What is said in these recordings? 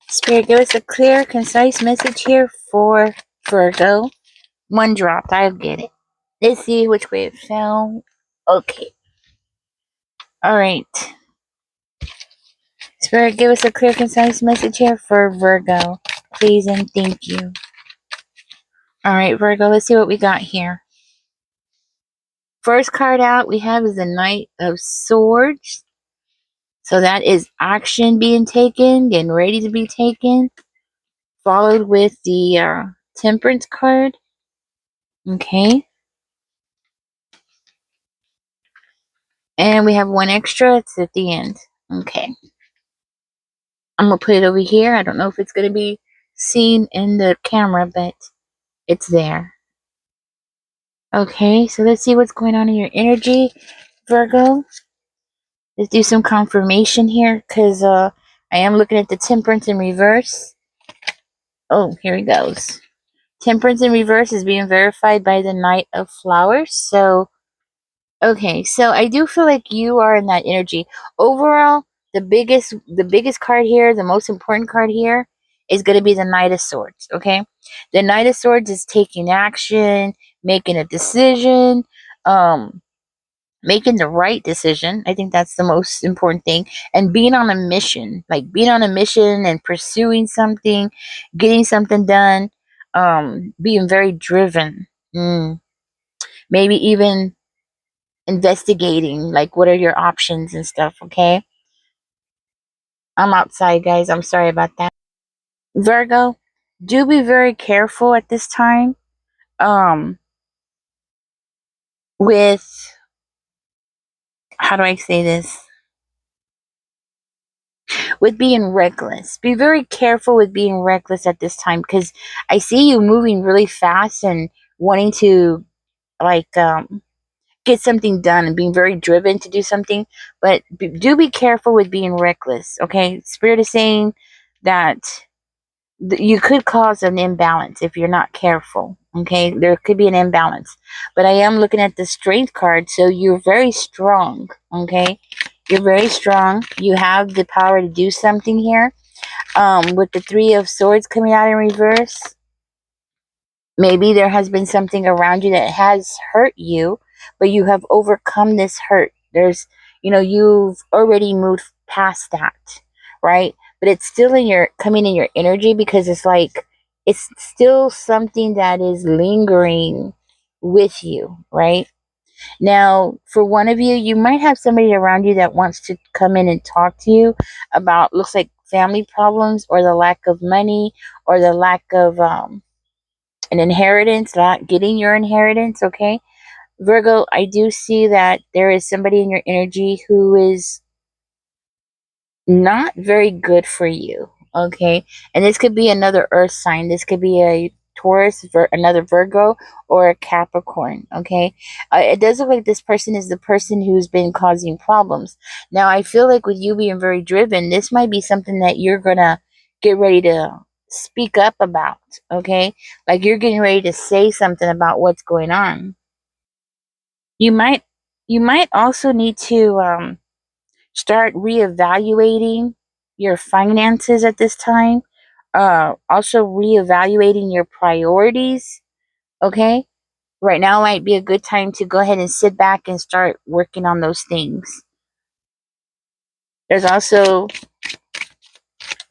Spirit, give us a clear, concise message here for Virgo. One dropped. I'll get it. Let's see which way it fell. Okay. Alright. Spirit, give us a clear, concise message here for Virgo. Please and thank you. Alright, Virgo, let's see what we got here. First card out we have is the Knight of Swords. So that is action being taken, getting ready to be taken. Followed with the Temperance card. Okay. And we have one extra. It's at the end. Okay. I'm going to put it over here. I don't know if it's going to be seen in the camera, but it's there. Okay, so let's see what's going on in your energy, Virgo. Let's do some confirmation here, because I am looking at the Temperance in reverse. Oh, here he goes. Temperance in reverse is being verified by the Knight of Flowers. So, okay, so I do feel like you are in that energy. Overall, the biggest card here, the most important card here, is going to be the Knight of Swords. Okay, the Knight of Swords is taking action, making a decision, making the right decision. I think that's the most important thing. And being on a mission, like being on a mission and pursuing something, getting something done, being very driven. Maybe even investigating, like what are your options and stuff, okay? I'm outside, guys. I'm sorry about that. Virgo, do be very careful at this time. With, how do I say this? With being reckless. Be very careful with being reckless at this time, because I see you moving really fast and wanting to, like, get something done and being very driven to do something, but do be careful with being reckless, okay? Spirit is saying that you could cause an imbalance if you're not careful, okay? There could be an imbalance, but I am looking at the Strength card, so you're very strong, okay? You're very strong. You have the power to do something here. With the Three of Swords coming out in reverse, maybe there has been something around you that has hurt you, but you have overcome this hurt. You've already moved past that, right? But it's still coming in your energy, because it's like, it's still something that is lingering with you, right? Now, for one of you, you might have somebody around you that wants to come in and talk to you about, looks like, family problems, or the lack of money, or the lack of an inheritance, not getting your inheritance, okay? Virgo, I do see that there is somebody in your energy who is not very good for you, okay? And this could be another earth sign. This could be a Taurus, another Virgo, or a Capricorn, okay? It does look like this person is the person who's been causing problems. Now, I feel like with you being very driven, this might be something that you're gonna get ready to speak up about, okay? Like you're getting ready to say something about what's going on. You might also need to start reevaluating your finances at this time. Also reevaluating your priorities. Okay, right now might be a good time to go ahead and sit back and start working on those things. There's also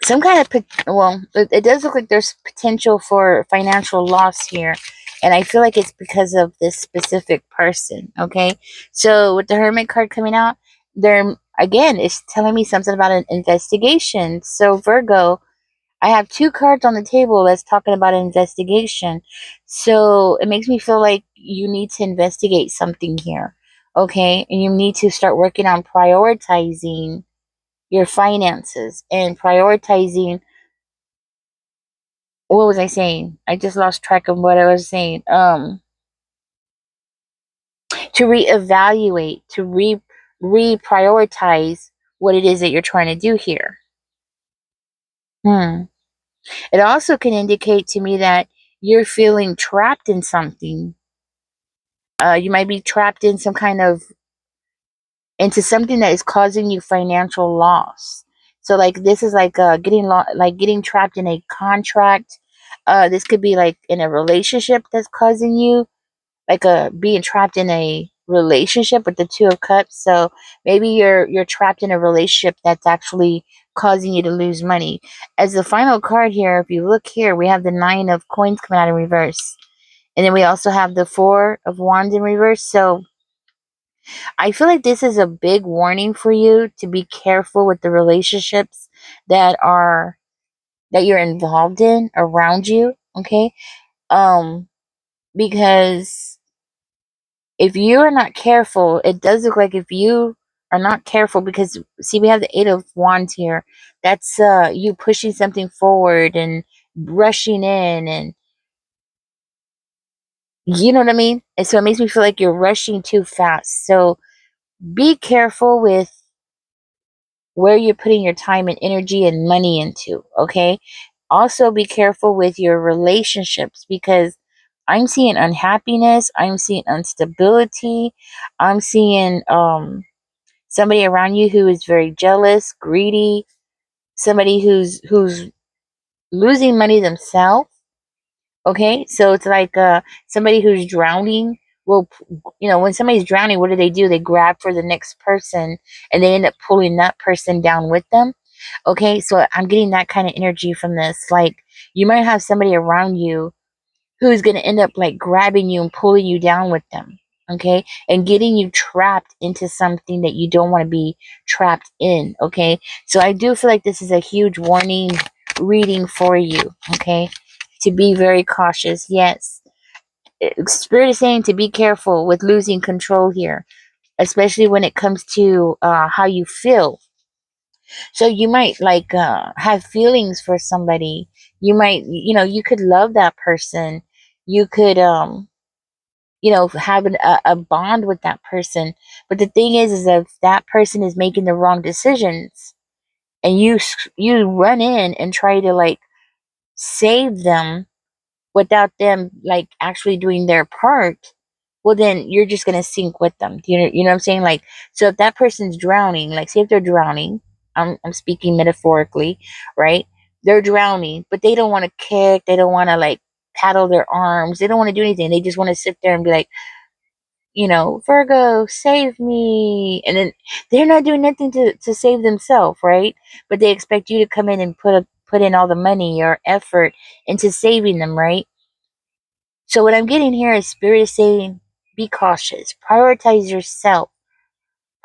some kind of, it does look like there's potential for financial loss here, and I feel like it's because of this specific person. Okay, so with the Hermit card coming out, there again, it's telling me something about an investigation. So Virgo, I have two cards on the table that's talking about an investigation, so it makes me feel like you need to investigate something here. Okay, and you need to start working on prioritizing your finances and prioritizing, what was I saying? I just lost track of what I was saying. To reevaluate, to reprioritize what it is that you're trying to do here. It also can indicate to me that you're feeling trapped in something. You might be trapped in into something that is causing you financial loss. So like this is like like getting trapped in a contract. This could be like in a relationship that's causing you like a being trapped in a relationship with the two of cups. So maybe you're trapped in a relationship that's actually causing you to lose money. As the final card here, if you look here, we have the nine of coins coming out in reverse, and then we also have the four of wands in reverse. So I feel like this is a big warning for you to be careful with the relationships that are that you're involved in around you. Okay. um because if you are not careful, it does look like if you are not careful, because see, we have the eight of wands here. That's you pushing something forward and rushing in, and you know what I mean? And so it makes me feel like you're rushing too fast. So be careful with where you're putting your time and energy and money into, okay? Also be careful with your relationships, because I'm seeing unhappiness, I'm seeing instability, I'm seeing somebody around you who is very jealous, greedy, somebody who's losing money themselves. Okay, so it's like somebody who's drowning. Well, when somebody's drowning, what do? They grab for the next person, and they end up pulling that person down with them. Okay, so I'm getting that kind of energy from this. Like you might have somebody around you who's going to end up like grabbing you and pulling you down with them, okay, and getting you trapped into something that you don't want to be trapped in, okay. So I do feel like this is a huge warning reading for you, okay, to be very cautious. Yes, Spirit is saying to be careful with losing control here, especially when it comes to how you feel. So you might like have feelings for somebody. You might, you could love that person. You could have a bond with that person. But the thing is if that person is making the wrong decisions, and you run in and try to like save them without them like actually doing their part, well then you're just gonna sink with them. You know what I'm saying? Like, so if that person's drowning, like say if they're drowning, I'm speaking metaphorically, right? They're drowning, but they don't want to kick, they don't want to like paddle their arms, they don't want to do anything. They just want to sit there and be like, Virgo, save me. And then they're not doing nothing to save themselves, right? But they expect you to come in and put in all the money or effort into saving them, right? So what I'm getting here is Spirit is saying, be cautious, prioritize yourself,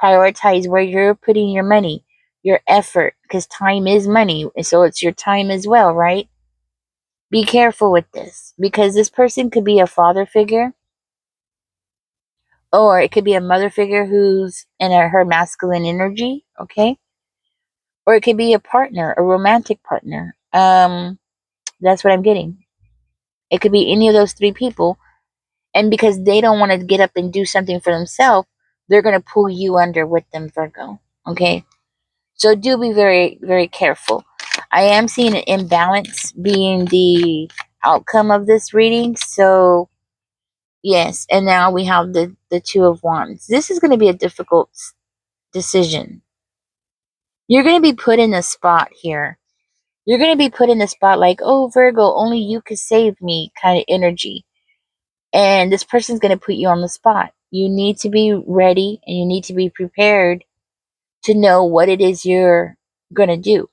prioritize where you're putting your money, your effort, because time is money, and so it's your time as well, right? Be careful with this, because this person could be a father figure, or it could be a mother figure who's in her masculine energy, okay? Or it could be a partner, a romantic partner. That's what I'm getting. It could be any of those three people. And because they don't want to get up and do something for themselves, they're going to pull you under with them, Virgo. Okay? So do be very, very careful. I am seeing an imbalance being the outcome of this reading. So, yes. And now we have the Two of Wands. This is going to be a difficult decision. You're going to be put in a spot here. You're going to be put in a spot like, oh, Virgo, only you could save me kind of energy. And this person's going to put you on the spot. You need to be ready and you need to be prepared to know what it is you're going to do.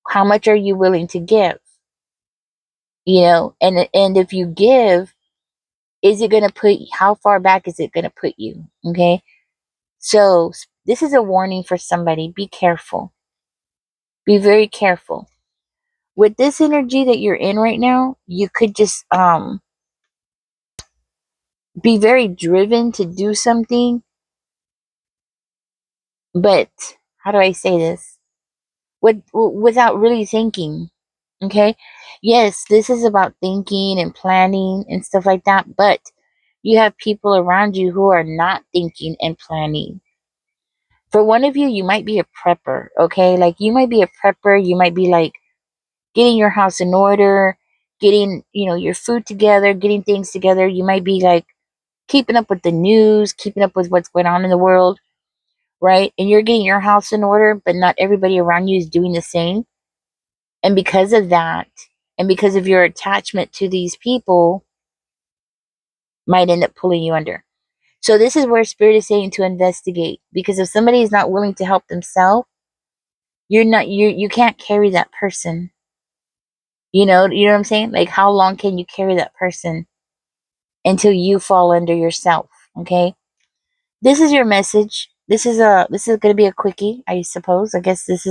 How much are you willing to give? And if you give, is it going to how far back is it going to put you? Okay. So this is a warning for somebody. Be careful. Be very careful. With this energy that you're in right now, you could just be very driven to do something, but how do I say this? Without really thinking. Okay? Yes, this is about thinking and planning and stuff like that, but you have people around you who are not thinking and planning. For one of you, you might be a prepper, okay? Like you might be a prepper, you might be like getting your house in order, getting, your food together, getting things together. You might be like keeping up with the news, keeping up with what's going on in the world. right? And you're getting your house in order, but not everybody around you is doing the same. And because of that, and because of your attachment to these people, might end up pulling you under. So this is where spirit is saying to investigate. Because if somebody is not willing to help themselves, you can't carry that person. You know what I'm saying? Like, how long can you carry that person until you fall under yourself? Okay? This is your message. This is going to be a quickie, I suppose. I guess this is